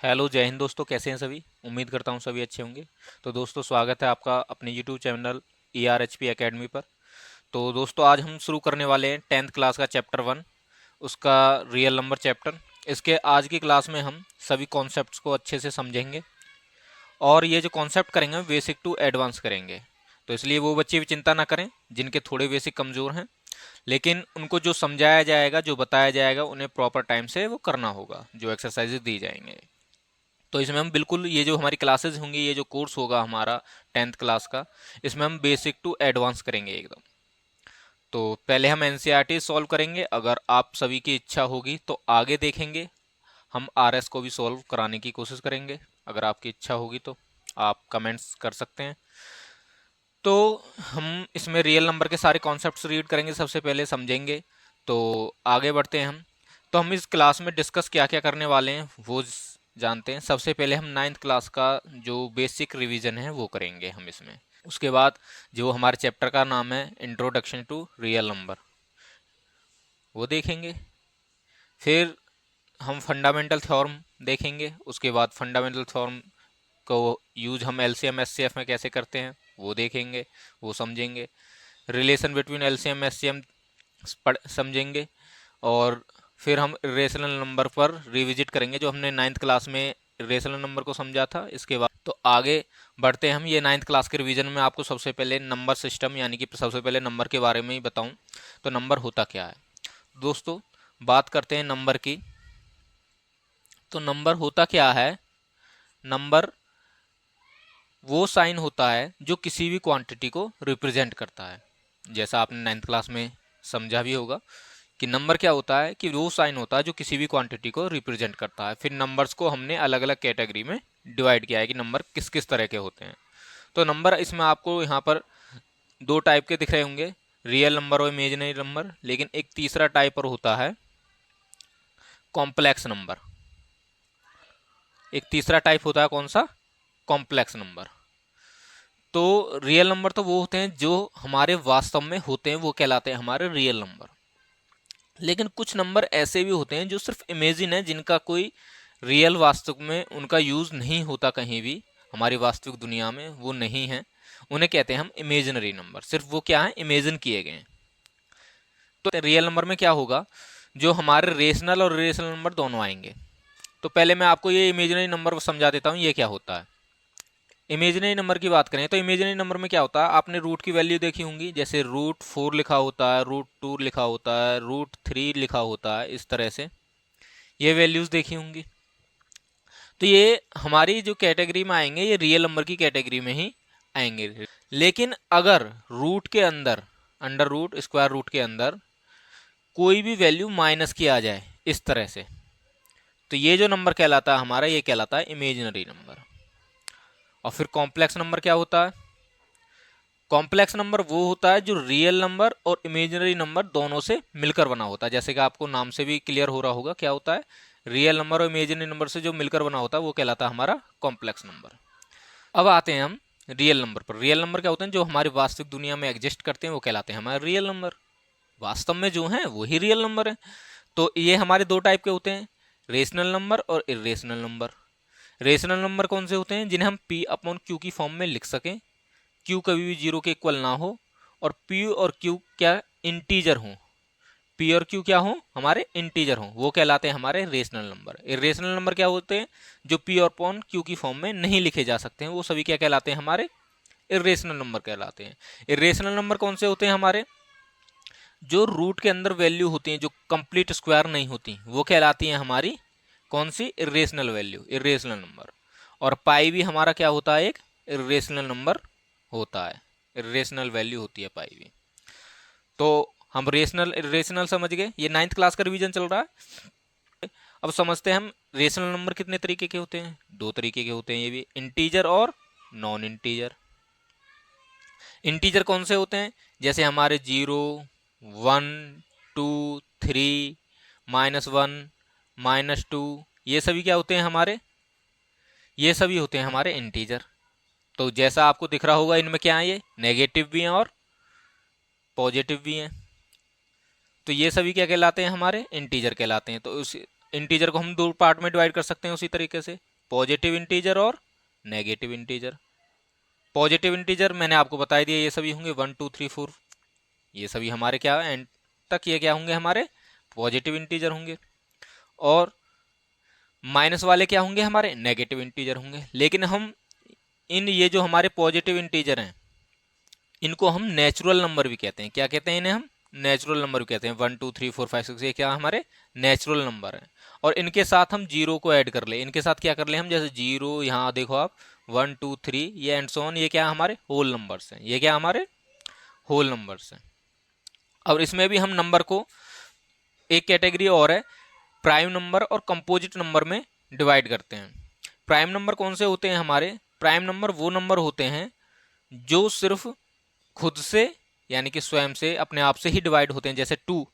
Hello जय हिंद दोस्तों, कैसे हैं सभी। उम्मीद करता हूँ सभी अच्छे होंगे। तो दोस्तों, स्वागत है आपका अपने यूट्यूब चैनल ERHP एकेडमी पर। तो दोस्तों, आज हम शुरू करने वाले हैं 10th क्लास का चैप्टर 1, उसका रियल नंबर चैप्टर। इसके आज की क्लास में हम सभी कॉन्सेप्ट्स को अच्छे से समझेंगे और ये जो कॉन्सेप्ट करेंगे बेसिक टू एडवांस करेंगे। तो इसलिए वो बच्चे भी चिंता ना करें जिनके थोड़े बेसिक कमज़ोर हैं, लेकिन उनको जो समझाया जाएगा, जो बताया जाएगा, उन्हें प्रॉपर टाइम से वो करना होगा, जो एक्सरसाइजेज दी जाएंगे। तो इसमें हम बिल्कुल ये जो हमारी क्लासेस होंगी, ये जो कोर्स होगा हमारा 10th क्लास का, इसमें हम बेसिक टू एडवांस करेंगे एकदम। तो पहले हम NCERT सॉल्व करेंगे, अगर आप सभी की इच्छा होगी तो आगे देखेंगे हम RS को भी सॉल्व कराने की कोशिश करेंगे। अगर आपकी इच्छा होगी तो आप कमेंट्स कर सकते हैं। तो हम इसमें रियल नंबर के सारे कॉन्सेप्ट्स रीड करेंगे, सबसे पहले समझेंगे। तो आगे बढ़ते हैं हम। तो हम इस क्लास में डिस्कस क्या क्या करने वाले हैं वो जानते हैं। सबसे पहले हम 9th क्लास का जो बेसिक रिवीजन है वो करेंगे हम इसमें। उसके बाद जो हमारे चैप्टर का नाम है इंट्रोडक्शन टू रियल नंबर, वो देखेंगे। फिर हम फंडामेंटल थ्योरम देखेंगे। उसके बाद फंडामेंटल थ्योरम को यूज हम LCM SCF में कैसे करते हैं वो देखेंगे, वो समझेंगे। रिलेशन बिटवीन LCM SCM समझेंगे। और फिर हम रेशनल नंबर पर रिविजिट करेंगे, जो हमने 9th क्लास में रेशनल नंबर को समझा था। इसके बाद तो आगे बढ़ते हैं हम। ये 9th क्लास के रिवीजन में आपको सबसे पहले नंबर सिस्टम, यानी कि सबसे पहले नंबर के बारे में ही बताऊं तो नंबर होता क्या है। दोस्तों, बात करते हैं नंबर की। तो नंबर होता क्या है। नंबर वो साइन होता है जो किसी भी क्वांटिटी को रिप्रेजेंट करता है। जैसा आपने 9th क्लास में समझा भी होगा कि नंबर क्या होता है, कि वो साइन होता है जो किसी भी क्वांटिटी को रिप्रेजेंट करता है। फिर नंबर्स को हमने अलग अलग कैटेगरी में डिवाइड किया है कि नंबर किस किस तरह के होते हैं। तो नंबर इसमें आपको यहाँ पर दो टाइप के दिख रहे होंगे, रियल नंबर और इमेजिनरी नंबर। लेकिन एक तीसरा टाइप और होता है कॉम्प्लेक्स नंबर। एक तीसरा टाइप होता है कौन सा, कॉम्प्लेक्स नंबर। तो रियल नंबर तो वो होते हैं जो हमारे वास्तव में होते हैं, वो कहलाते हैं हमारे रियल नंबर। लेकिन कुछ नंबर ऐसे भी होते हैं जो सिर्फ इमेजिन है, जिनका कोई रियल वास्तव में उनका यूज़ नहीं होता, कहीं भी हमारी वास्तविक दुनिया में वो नहीं है। उन्हें कहते हैं हम इमेजिनरी नंबर। सिर्फ वो क्या है, इमेजिन किए गए हैं। तो रियल नंबर में क्या होगा, जो हमारे रेशनल और इरेशनल नंबर दोनों आएंगे। तो पहले मैं आपको ये इमेजिनरी नंबर समझा देता हूँ ये क्या होता है। इमेजिनरी नंबर की बात करें तो इमेजिनरी नंबर में क्या होता है, आपने रूट की वैल्यू देखी होंगी। जैसे √4 लिखा होता है, √2 लिखा होता है, √3 लिखा होता है, इस तरह से ये वैल्यूज देखी होंगी। तो ये हमारी जो कैटेगरी में आएंगे, ये रियल नंबर की कैटेगरी में ही आएंगे। लेकिन अगर रूट के अंदर, अंडर रूट, स्क्वायर रूट के अंदर कोई भी वैल्यू माइनस की आ जाए इस तरह से, तो ये जो नंबर कहलाता है हमारा, ये कहलाता है इमेजिनरी नंबर। और फिर कॉम्प्लेक्स नंबर क्या होता है। कॉम्प्लेक्स नंबर वो होता है जो रियल नंबर और इमेजिनरी नंबर दोनों से मिलकर बना होता है। जैसे कि आपको नाम से भी क्लियर हो रहा होगा क्या होता है, रियल नंबर और इमेजिनरी नंबर से जो मिलकर बना होता है वो कहलाता है हमारा कॉम्प्लेक्स नंबर। अब आते हैं हम रियल नंबर पर। रियल नंबर क्या होते हैं, जो हमारी वास्तविक दुनिया में एग्जिस्ट करते हैं वो कहलाते हैं हमारे रियल नंबर। वास्तव में जो है वही रियल नंबर है। तो ये हमारे दो टाइप के होते हैं, रेशनल नंबर और इरेशनल नंबर। रेशनल नंबर कौन से होते हैं, जिन्हें हम P/Q की फॉर्म में लिख सकें। Q कभी भी 0 के इक्वल ना हो, और P और Q क्या, इंटीजर हों। P और Q क्या हों, हमारे इंटीजर हों, वो कहलाते हैं हमारे रेशनल नंबर। इरेशनल नंबर क्या होते हैं, जो P और Q की फॉर्म में नहीं लिखे जा सकते हैं, वो सभी क्या कहलाते हैं, हमारे इरेशनल नंबर कहलाते हैं। इरेशनल नंबर कौन से होते हैं हमारे, जो रूट के अंदर वैल्यू होती हैं, जो कंप्लीट स्क्वायर नहीं होती, वो कहलाती हैं हमारी कौन सी, इरेशनल वैल्यू, इरेशनल नंबर। और पाई भी हमारा क्या होता है, एक इरेशनल नंबर होता है, इरेशनल वैल्यू होती है पाई भी। तो हम रेशनल इरेशनल समझ गए, ये 9th क्लास का रिवीजन चल रहा है। अब समझते हैं हम रेशनल नंबर कितने तरीके के होते हैं। दो तरीके के होते हैं ये भी, इंटीजर और नॉन इंटीजर। इंटीजर कौन से होते हैं, जैसे हमारे 0, 1, 2, 3, -1, -2, ये सभी क्या होते हैं हमारे, ये सभी होते हैं हमारे इंटीजर। तो जैसा आपको दिख रहा होगा, इनमें क्या है, ये नेगेटिव भी हैं और पॉजिटिव भी हैं। तो ये सभी क्या कहलाते हैं, हमारे इंटीजर कहलाते हैं। तो उस इंटीजर को हम दो पार्ट में डिवाइड कर सकते हैं उसी तरीके से। पॉजिटिव इंटीजर और नेगेटिव इंटीजर। पॉजिटिव इंटीजर मैंने आपको बता दिया, ये सभी होंगे 1 2 3 4, ये सभी हमारे क्या एंड तक ये क्या होंगे, हमारे पॉजिटिव इंटीजर होंगे। और माइनस वाले क्या होंगे, हमारे नेगेटिव इंटीजर होंगे। लेकिन हम इन ये जो हमारे पॉजिटिव इंटीजर हैं इनको हम नेचुरल नंबर भी कहते हैं। क्या कहते हैं इन्हें, हम नेचुरल नंबर भी कहते हैं। 1 2 3 4 5 6 ये क्या हमारे नेचुरल नंबर हैं। और इनके साथ हम जीरो को ऐड कर ले, इनके साथ क्या कर ले हम, जैसे जीरो, यहाँ देखो आप 1 2 3 ये एंड सो ऑन, ये क्या हमारे होल नंबर्स हैं, ये क्या हमारे होल नंबर्स हैं। और इसमें भी हम नंबर को एक कैटेगरी और है, प्राइम नंबर और कंपोजिट नंबर में डिवाइड करते हैं। प्राइम नंबर कौन से होते हैं हमारे, प्राइम नंबर वो नंबर होते हैं जो सिर्फ खुद से यानी कि स्वयं से अपने आप से ही डिवाइड होते हैं। जैसे टू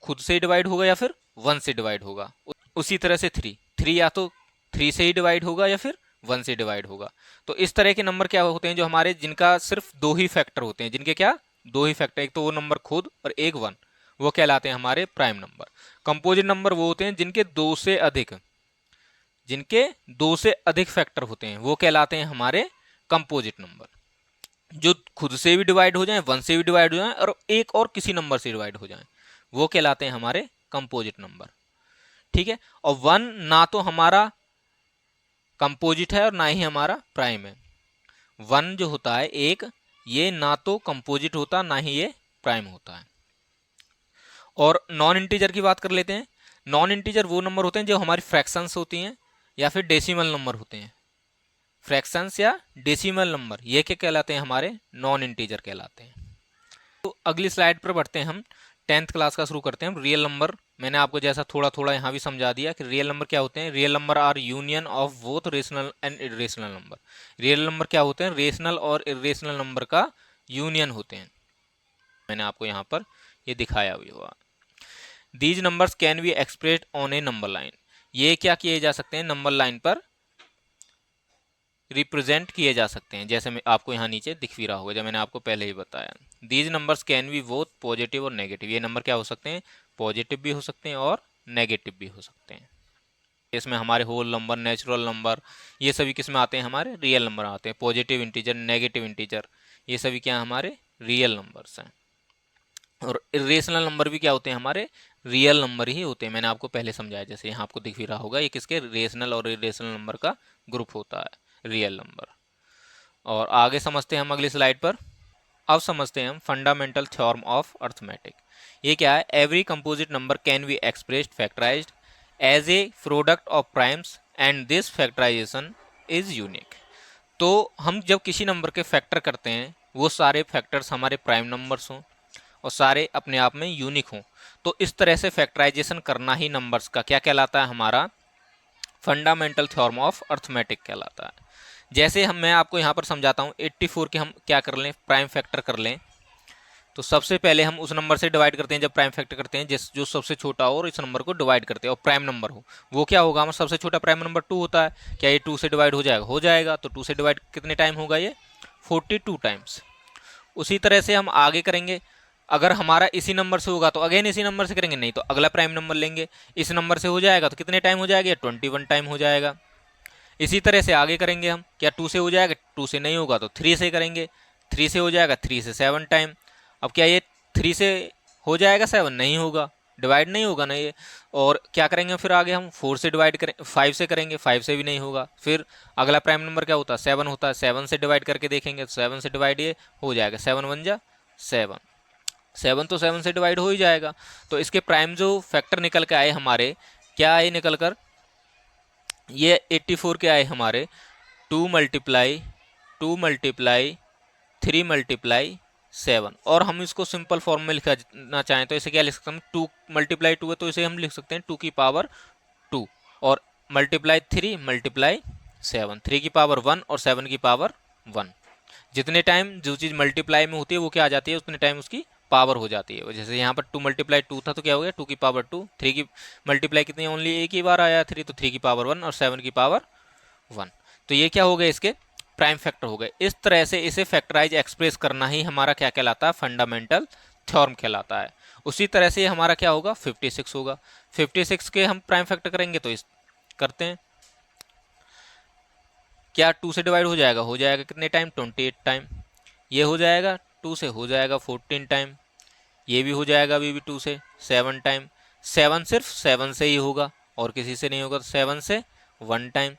खुद से डिवाइड होगा या फिर 1 से डिवाइड होगा। उसी तरह से थ्री या तो 3 से ही डिवाइड होगा या फिर 1 से डिवाइड होगा। तो इस तरह के नंबर क्या होते हैं जो हमारे, जिनका सिर्फ दो ही फैक्टर होते हैं, जिनके क्या दो ही फैक्टर, एक तो वो नंबर खुद और एक 1, वो कहलाते हैं हमारे प्राइम नंबर। कंपोजिट नंबर वो होते हैं जिनके दो से अधिक फैक्टर होते हैं, वो कहलाते हैं हमारे कंपोजिट नंबर। जो खुद से भी डिवाइड हो जाए, 1 से भी डिवाइड हो जाए और एक और किसी नंबर से डिवाइड हो जाए, वो कहलाते हैं हमारे कंपोजिट नंबर। ठीक है। और 1 ना तो हमारा कंपोजिट है और ना ही हमारा प्राइम है। 1 जो होता है एक, ये ना तो कंपोजिट होता ना ही ये प्राइम होता है। और नॉन इंटीजर की बात कर लेते हैं। नॉन इंटीजर वो नंबर होते हैं जो हमारी फ्रैक्शंस होती हैं या फिर डेसिमल नंबर होते हैं। फ्रैक्शंस या डेसिमल नंबर ये क्या कहलाते हैं, हमारे नॉन इंटीजर कहलाते हैं। तो अगली स्लाइड पर बढ़ते हैं हम, 10th क्लास का शुरू करते हैं हम। रियल नंबर मैंने आपको जैसा थोड़ा थोड़ा यहाँ भी समझा दिया कि रियल नंबर क्या होते हैं। Real number are union of both rational and irrational number. Real number क्या होते हैं, रेशनल और इरेशनल नंबर का यूनियन होते हैं। मैंने आपको यहाँ पर ये दिखाया भी हुआ। These numbers can be expressed on A number line. ये क्या किए जा सकते हैं, नंबर लाइन पर रिप्रेजेंट किए जा सकते हैं, जैसे मैं आपको यहाँ नीचे दिख भी रहा होगा, जब मैंने आपको पहले ही बताया। These numbers can be both positive और नेगेटिव। ये नंबर क्या हो सकते हैं, पॉजिटिव भी हो सकते हैं और नेगेटिव भी हो सकते हैं। इसमें हमारे होल नंबर, नेचुरल नंबर, ये सभी किस में आते हैं, हमारे रियल नंबर आते हैं। पॉजिटिव इंटीजर, नेगेटिव इंटीजर, ये सभी क्या हमारे रियल नंबर्स हैं। और इरेशनल नंबर भी क्या होते हैं, हमारे रियल नंबर ही होते हैं। मैंने आपको पहले समझाया, जैसे यहाँ आपको दिख भी रहा होगा, ये किसके रेशनल और इरेशनल नंबर का ग्रुप होता है, रियल नंबर। और आगे समझते हैं हम अगली स्लाइड पर। अब समझते हैं हम फंडामेंटल थ्योरम ऑफ अर्थमेटिक। ये क्या है, every composite number can be expressed factorised as a product of primes and this factorisation is unique. तो हम जब किसी नंबर के फैक्टर करते हैं, वो सारे फैक्टर्स हमारे प्राइम नंबर्स हों और सारे अपने आप में यूनिक हों, तो इस तरह से फैक्टराइजेशन करना ही नंबर्स का क्या कहलाता है, हमारा फंडामेंटल थ्योरम ऑफ अर्थमेटिक कहलाता है। जैसे मैं आपको यहाँ पर समझाता हूँ, 84 के हम क्या कर लें, प्राइम फैक्टर कर लें। तो सबसे पहले हम उस नंबर से डिवाइड करते हैं जब प्राइम फैक्टर करते हैं, जिस जो सबसे छोटा हो, और इस नंबर को डिवाइड करते हैं और प्राइम नंबर हो, वो क्या होगा, हमारा सबसे छोटा प्राइम नंबर 2 होता है। क्या ये 2 से डिवाइड हो जाएगा, हो जाएगा। तो 2 से डिवाइड कितने टाइम होगा, ये 42 टाइम्स। उसी तरह से हम आगे करेंगे, अगर हमारा इसी नंबर से होगा तो अगेन इसी नंबर से करेंगे, नहीं तो अगला प्राइम नंबर लेंगे। इस नंबर से हो जाएगा तो कितने टाइम हो जाएगा, 21 टाइम हो जाएगा। इसी तरह से आगे करेंगे हम, क्या 2 से हो जाएगा, 2 से नहीं होगा तो 3 से करेंगे, 3 से हो जाएगा, 3 से 7 टाइम। अब क्या ये 3 से हो जाएगा 7, नहीं होगा, डिवाइड नहीं होगा ना ये। और क्या करेंगे फिर आगे हम, 4 से डिवाइड करें, 5 से करेंगे, 5 से भी नहीं होगा। फिर अगला प्राइम नंबर क्या होता है, 7 होता है, 7 से डिवाइड करके देखेंगे तो 7 से डिवाइड ये हो जाएगा, 7 1 जा 7, 7 तो 7 से डिवाइड हो ही जाएगा। तो इसके प्राइम जो फैक्टर निकल के आए हमारे, क्या आए निकल कर, ये 84 के आए हमारे 2 मल्टीप्लाई 3 मल्टीप्लाई 7। और हम इसको सिंपल फॉर्म में लिखना चाहें तो इसे क्या लिख सकते हैं, 2 मल्टीप्लाई 2 है तो इसे हम लिख सकते हैं 2 की पावर 2, और मल्टीप्लाई 3 मल्टीप्लाई 7, 3 की पावर 1 और 7 की पावर 1। जितने टाइम जो चीज़ मल्टीप्लाई में होती है वो क्या आ जाती है, उतने टाइम उसकी पावर हो जाती है। जैसे यहाँ पर 2 मल्टीप्लाई 2 था तो क्या हो गया, 2 की पावर 2। 3 की मल्टीप्लाई कितनी, ओनली एक ही बार आया 3, तो 3 की पावर 1 और 7 की पावर 1। तो ये क्या हो गए, इसके प्राइम फैक्टर हो गए। इस तरह से इसे फैक्टराइज एक्सप्रेस करना ही हमारा क्या कहलाता है, फंडामेंटल थ्योरम कहलाता है। उसी तरह से हमारा क्या होगा, 56 होगा। 56 के हम प्राइम फैक्टर करेंगे तो इस करते हैं, क्या 2 से डिवाइड हो जाएगा? हो जाएगा कितने टाइम? 28 टाइम। ये हो जाएगा 2 से, हो जाएगा 14 टाइम। ये भी हो जाएगा अभी भी 2 से 7 टाइम। 7 सिर्फ 7 से ही होगा और किसी से नहीं होगा, तो 7 से 1 टाइम।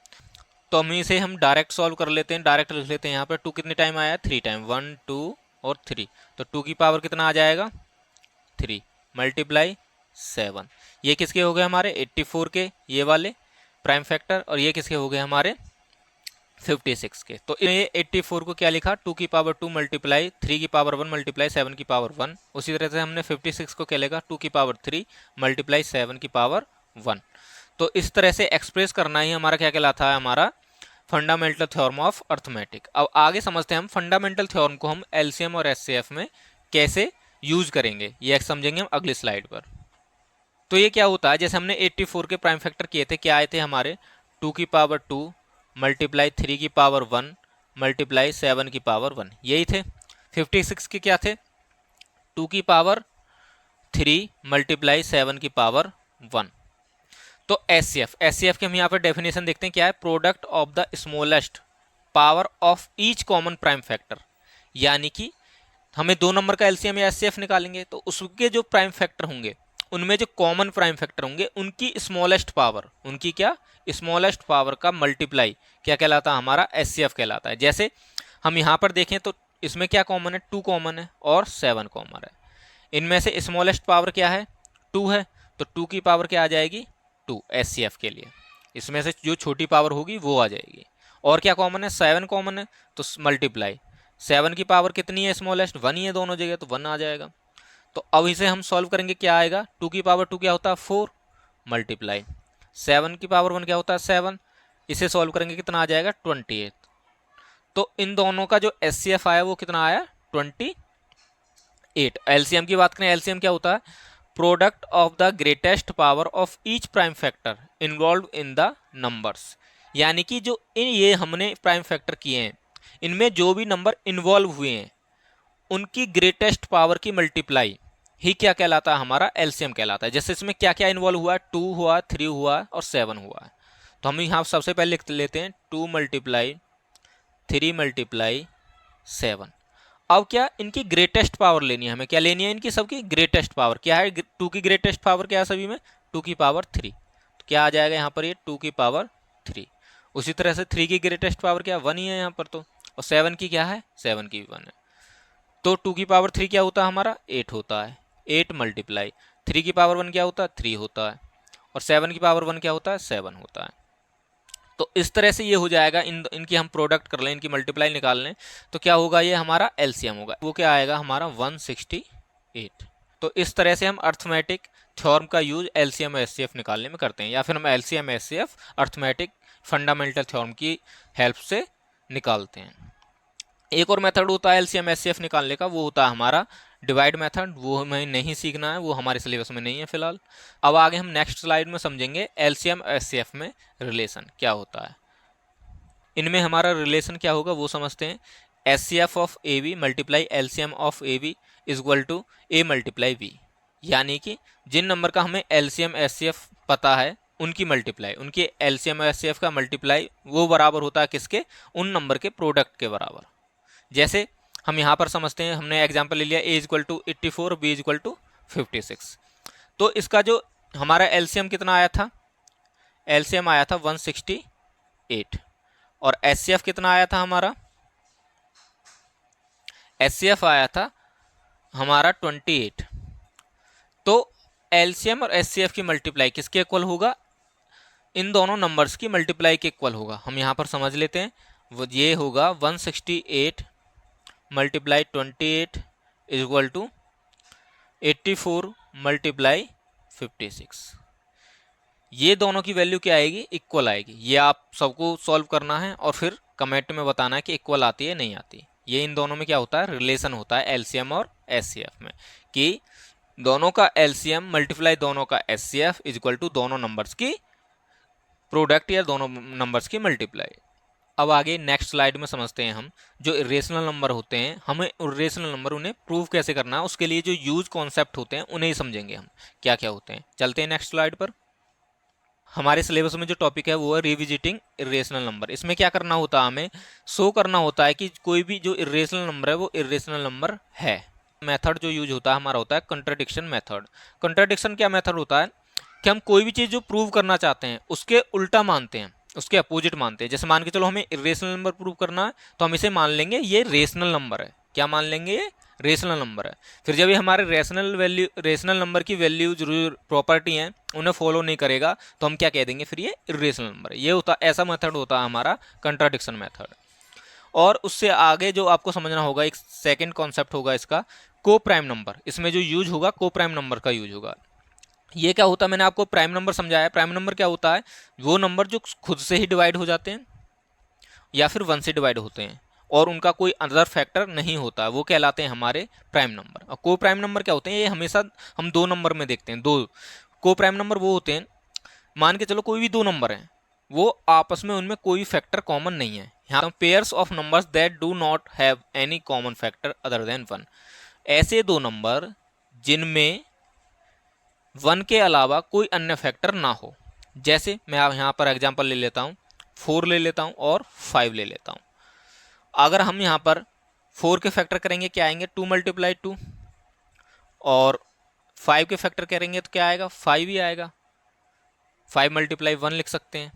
तो हम डायरेक्ट सॉल्व कर लेते हैं, डायरेक्ट लिख लेते हैं। यहाँ पर 2 कितने टाइम आया? 3 टाइम। 1 2 और 3, तो 2 की पावर कितना आ जाएगा? 3 मल्टीप्लाई 7। ये किसके हो गए? हमारे 84 के ये वाले प्राइम फैक्टर, और ये किसके हो गए? हमारे 56 के। तो ये 84 को क्या लिखा? 2 की पावर 2 मल्टीप्लाई 3 की पावर 1 मल्टीप्लाई 7 की पावर 1। उसी तरह से हमने 56 को क्या लिखा? 2 की पावर 3 मल्टीप्लाई 7 की पावर 1। तो इस तरह से एक्सप्रेस करना ही हमारा क्या कहलाता है? हमारा फंडामेंटल थ्योरम ऑफ अर्थमेटिक। अब आगे समझते हैं हम फंडामेंटल थ्योरम को हम एलसीएम और एचसीएफ में कैसे यूज करेंगे, ये समझेंगे हम अगली स्लाइड पर। तो ये क्या होता है? जैसे हमने 84 के प्राइम फैक्टर किए थे, क्या आए थे हमारे? 2 की पावर 2 मल्टीप्लाई 3 की पावर 1 मल्टीप्लाई 7 की पावर 1, यही थे। 56 के क्या थे? 2 की पावर 3 मल्टीप्लाई 7 की पावर 1। तो एचसीएफ के हम यहाँ पर डेफिनेशन देखते हैं, क्या है? Product of the smallest power of each common prime factor. यानी कि हमें 2 नंबर का एलसीएम या एचसीएफ निकालेंगे, तो उसके जो प्राइम फैक्टर होंगे उनमें जो कॉमन प्राइम फैक्टर होंगे उनकी स्मॉलेस्ट पावर, उनकी क्या? स्मॉलेस्ट पावर का मल्टीप्लाई क्या कहलाता है? हमारा एचसीएफ कहलाता है। जैसे हम यहाँ पर देखें तो इसमें क्या कॉमन है? 2 कॉमन है और 7 कॉमन है। इनमें से स्मॉलेस्ट पावर क्या है? 2 है, तो 2 की पावर क्या आ जाएगी? 2 एचसीएफ के लिए। इसमें से जो छोटी पावर होगी वो आ जाएगी। और क्या कॉमन है? 7 कॉमन है, तो मल्टीप्लाई 7 की पावर कितनी है? स्मॉलेस्ट 1 ही है दोनों जगह, तो 1 आ जाएगा। तो अब इसे हम सॉल्व करेंगे, क्या आएगा? 2 की पावर 2 क्या होता है? 4 मल्टीप्लाई 7 की पावर 1 क्या होता है? 7। इसे सॉल्व करेंगे कितना आ जाएगा? 28। तो इन दोनों का जो एचसीएफ आया वो कितना आया? 28। एलसीएम की बात करें, एलसीएम क्या होता है? Product of the greatest power of each prime factor involve in the numbers. यानी कि जो ये हमने प्राइम फैक्टर किए हैं, इनमें जो भी नंबर इन्वॉल्व हुए हैं उनकी ग्रेटेस्ट पावर की मल्टीप्लाई ही क्या कहलाता है? हमारा एलसीएम कहलाता है। जैसे इसमें क्या क्या इन्वॉल्व हुआ? 2 हुआ, 3 हुआ और 7 हुआ है। तो हम यहाँ सबसे पहले लिख लेते हैं 2 मल्टीप्लाई 3 मल्टीप्लाई 7। अब क्या? इनकी ग्रेटेस्ट पावर लेनी है हमें। क्या लेनी है? इनकी सबकी ग्रेटेस्ट पावर क्या है? 2 की ग्रेटेस्ट पावर क्या है सभी में? 2 की पावर 3। तो क्या आ जाएगा यहाँ पर? ये 2 की पावर 3। उसी तरह से 3 की ग्रेटेस्ट पावर क्या? 1 ही है यहाँ पर तो। और 7 की क्या है? 7 की भी 1 है। तो 2 की पावर 3 क्या होता है हमारा? 8 होता है। 8 मल्टीप्लाई 3 की पावर 1 क्या होता है? 3 होता है। और 7 की पावर 1 क्या होता है? 7 होता है। तो इस तरह से ये हो जाएगा। इनकी हम प्रोडक्ट कर लें, इनकी मल्टीप्लाई निकाल लें, तो क्या होगा? ये हमारा एलसीएम होगा। वो क्या आएगा? हमारा 168। तो इस तरह से हम अर्थमेटिक थ्योरम का यूज एलसीएम और एचसीएफ निकालने में करते हैं, या फिर हम LCM HCF arithmetic fundamental theorem की हेल्प से निकालते हैं। एक और मेथड होता है एलसीएम एचसीएफ निकालने का, वो होता है हमारा डिवाइड मेथड। वो हमें नहीं सीखना है, वो हमारे सिलेबस में नहीं है फिलहाल। अब आगे हम नेक्स्ट स्लाइड में समझेंगे एलसीएम एचसीएफ में रिलेशन क्या होता है। इनमें हमारा रिलेशन क्या होगा वो समझते हैं। HCF of a b multiply LCM of a b is equal to a multiply b. यानी कि जिन नंबर का हमें एलसीएम एचसीएफ पता है उनकी मल्टीप्लाई, उनके एलसीएम और एचसीएफ का मल्टीप्लाई वो बराबर होता है किसके? उन नंबर के प्रोडक्ट के बराबर। जैसे हम यहाँ पर समझते हैं, हमने एग्जाम्पल ले लिया a equal to 84 b equal to 56। तो इसका जो हमारा एलसीएम कितना आया था? एलसीएम आया था 168। और एचसीएफ कितना आया था हमारा? एचसीएफ आया था हमारा 28। तो एलसीएम और एचसीएफ की मल्टीप्लाई किसके इक्वल होगा? इन दोनों नंबर्स की मल्टीप्लाई के इक्वल होगा। हम यहाँ पर समझ लेते हैं, वो ये होगा 168 multiply 28 is equal to 84 multiply 56। ये दोनों की वैल्यू क्या आएगी? इक्वल आएगी। ये आप सबको सॉल्व करना है और फिर कमेंट में बताना है कि इक्वल आती है नहीं आती। ये इन दोनों में क्या होता है? रिलेशन होता है एलसीएम और एचसीएफ में, कि दोनों का एलसीएम मल्टीप्लाई दोनों का एचसीएफ इज इक्वल टू दोनों नंबर्स की प्रोडक्ट या दोनों नंबर्स की मल्टीप्लाई। अब आगे नेक्स्ट स्लाइड में समझते हैं हम जो इरेशनल नंबर होते हैं, हमें इरेशनल नंबर उन्हें प्रूव कैसे करना है, उसके लिए जो यूज कॉन्सेप्ट होते हैं उन्हें ही समझेंगे हम क्या क्या होते हैं। चलते हैं नेक्स्ट स्लाइड पर। हमारे सिलेबस में जो टॉपिक है वो है रिविजिटिंग इरेशनल नंबर। इसमें क्या करना होता है, हमें शो करना होता है कि कोई भी जो इरेशनल नंबर है वो इरेशनल नंबर है। मेथड जो यूज होता है हमारा होता है कंट्राडिक्शन मेथड। कंट्राडिक्शन क्या मेथड होता है कि हम कोई भी चीज़ जो प्रूव करना चाहते हैं उसके उल्टा मानते हैं, उसके अपोजिट मानते हैं। जैसे मान के चलो हमें इरेशनल नंबर प्रूव करना है तो हम इसे मान लेंगे ये रेशनल नंबर है। क्या मान लेंगे, ये रेशनल नंबर है। फिर जब ये हमारे रेशनल नंबर की वैल्यू जरूर प्रॉपर्टी हैं उन्हें फॉलो नहीं करेगा तो हम क्या कह देंगे, फिर ये इरेशनल नंबर है। ये होता, ऐसा मेथड होता है हमारा कंट्राडिक्शन मेथड। और उससे आगे जो आपको समझना होगा, एक सेकंड कॉन्सेप्ट होगा इसका, को प्राइम नंबर। इसमें जो यूज होगा को प्राइम नंबर का यूज होगा। ये क्या होता है, मैंने आपको प्राइम नंबर समझाया। प्राइम नंबर क्या होता है, वो नंबर जो खुद से ही डिवाइड हो जाते हैं या फिर 1 से डिवाइड होते हैं और उनका कोई अदर फैक्टर नहीं होता, वो कहलाते हैं हमारे प्राइम नंबर। और को प्राइम नंबर क्या होते हैं, ये हमेशा हम 2 नंबर में देखते हैं। दो को प्राइम नंबर वो होते हैं, मान के चलो कोई भी 2 नंबर हैं, वो आपस में उनमें कोई फैक्टर कॉमन नहीं है। यहाँ pairs of numbers that do not have any common factor other than 1। ऐसे 2 नंबर जिनमें 1 के अलावा कोई अन्य फैक्टर ना हो। जैसे मैं यहाँ पर एग्जांपल ले लेता हूँ, 4 ले लेता हूँ और 5 ले लेता हूँ। अगर हम यहाँ पर 4 के फैक्टर करेंगे क्या आएंगे, 2 × 2, और 5 के फैक्टर करेंगे तो क्या आएगा, 5 ही आएगा। 5 × 1 लिख सकते हैं,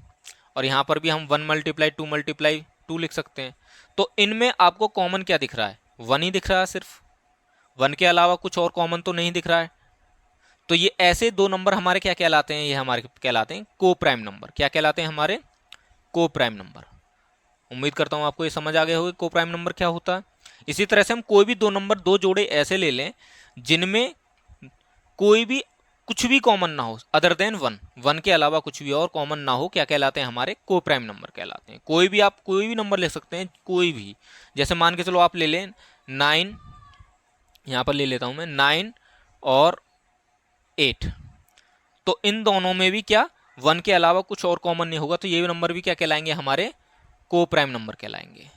और यहाँ पर भी हम 1 × 2 × 2 लिख सकते हैं। तो इनमें आपको कॉमन क्या दिख रहा है, 1 ही दिख रहा है सिर्फ, 1 के अलावा कुछ और कॉमन तो नहीं दिख रहा है। तो ये ऐसे 2 नंबर हमारे क्या कहलाते हैं, ये हमारे कहलाते हैं को प्राइम नंबर। क्या कहलाते हैं हमारे, को प्राइम नंबर। उम्मीद करता हूँ आपको ये समझ आ गया होगा को प्राइम नंबर क्या होता है। इसी तरह से हम कोई भी 2 नंबर, 2 जोड़े ऐसे ले लें जिनमें कोई भी कुछ भी कॉमन ना हो अदर देन 1 के अलावा कुछ भी और कॉमन ना हो, क्या कहलाते हैं हमारे, को प्राइम नंबर कहलाते हैं। कोई भी, आप कोई भी नंबर ले सकते हैं, कोई भी। जैसे मान के चलो आप ले लें 9, यहाँ पर ले लेता हूँ मैं 9 और 8, तो इन दोनों में भी क्या 1 के अलावा कुछ और कॉमन नहीं होगा, तो ये नंबर भी क्या कहलाएंगे, हमारे को प्राइम नंबर कहलाएंगे।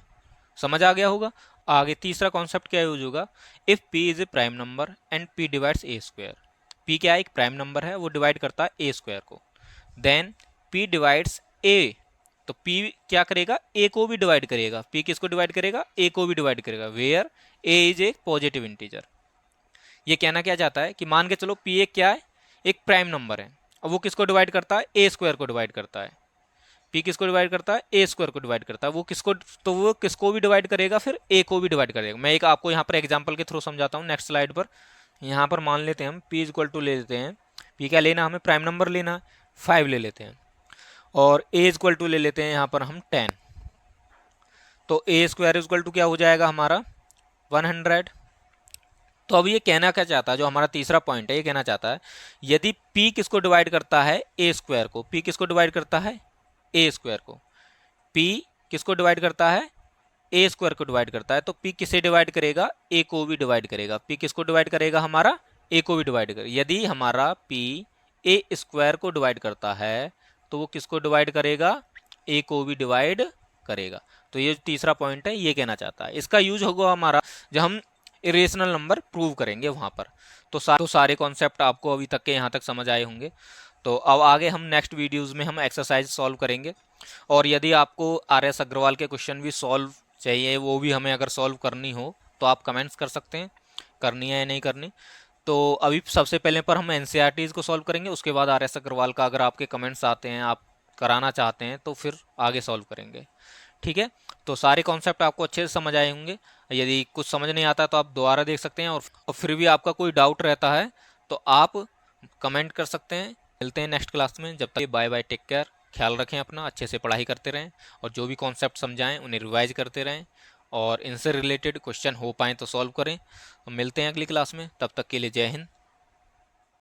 समझ आ गया होगा। आगे तीसरा कॉन्सेप्ट क्या यूज होगा, if p is a prime number and p divides a square. p क्या है, एक प्राइम नंबर है, वो डिवाइड करता है a स्क्वायर को। देन p डिवाइड्स a, तो p क्या करेगा, a को भी डिवाइड करेगा। p किसको डिवाइड करेगा, a को भी डिवाइड करेगा, where a is a positive integer. ये कहना क्या चाहता है कि मान के चलो p एक क्या है, एक प्राइम नंबर है, और वो किसको डिवाइड करता है, a स्क्वायर को डिवाइड करता है। p किसको डिवाइड करता है, a स्क्वायर को डिवाइड करता है। वो किसको, तो वो किसको भी डिवाइड करेगा, फिर a को भी डिवाइड करेगा। मैं एक आपको यहाँ पर एग्जांपल के थ्रू समझाता हूँ नेक्स्ट स्लाइड पर। यहाँ पर मान लेते हैं हम p इक्वल टू ले लेते हैं, p क्या लेना, हमें प्राइम नंबर लेना, 5 ले लेते हैं, और a इक्वल टू ले लेते हैं यहाँ पर हम 10। तो a स्क्वायर इक्वल टू क्या हो जाएगा हमारा 100। तो अब ये कहना क्या चाहता है, जो हमारा तीसरा पॉइंट है, ये कहना चाहता है यदि p किसको डिवाइड करता है, a स्क्वायर को, p किसको डिवाइड करता है, a स्क्वायर को, p किसको डिवाइड करता है, a स्क्वायर को डिवाइड करता है, तो p किसे डिवाइड करेगा, a को भी डिवाइड करेगा। p किसको डिवाइड करेगा, हमारा a को भी डिवाइड करेगा। यदि हमारा p a स्क्वायर को डिवाइड करता है तो वो किसको डिवाइड करेगा, a को भी डिवाइड करेगा। तो ये तीसरा पॉइंट है, ये कहना चाहता है। इसका यूज होगा हमारा जब हम इरेशनल नंबर प्रूव करेंगे वहाँ पर। तो सारे कॉन्सेप्ट आपको अभी तक के यहाँ तक समझ आए होंगे। तो अब आगे हम नेक्स्ट वीडियोज़ में हम एक्सरसाइज सॉल्व करेंगे, और यदि आपको RS अग्रवाल के क्वेश्चन भी सॉल्व चाहिए, वो भी हमें अगर सॉल्व करनी हो तो आप कमेंट्स कर सकते हैं, करनी है या नहीं करनी। तो अभी सबसे पहले पर हम NCERTs को सॉल्व करेंगे, उसके बाद RS अग्रवाल का अगर आपके कमेंट्स आते हैं, आप कराना चाहते हैं, तो फिर आगे सॉल्व करेंगे। ठीक है, तो सारे कॉन्सेप्ट आपको अच्छे से समझ आए होंगे। यदि कुछ समझ नहीं आता तो आप दोबारा देख सकते हैं, और फिर भी आपका कोई डाउट रहता है तो आप कमेंट कर सकते हैं। मिलते हैं नेक्स्ट क्लास में, जब तक बाय बाय, टेक केयर, ख्याल रखें अपना, अच्छे से पढ़ाई करते रहें, और जो भी कॉन्सेप्ट समझाएं उन्हें रिवाइज करते रहें, और इनसे रिलेटेड क्वेश्चन हो पाएँ तो सॉल्व करें। तो मिलते हैं अगली क्लास में, तब तक के लिए जय हिंद,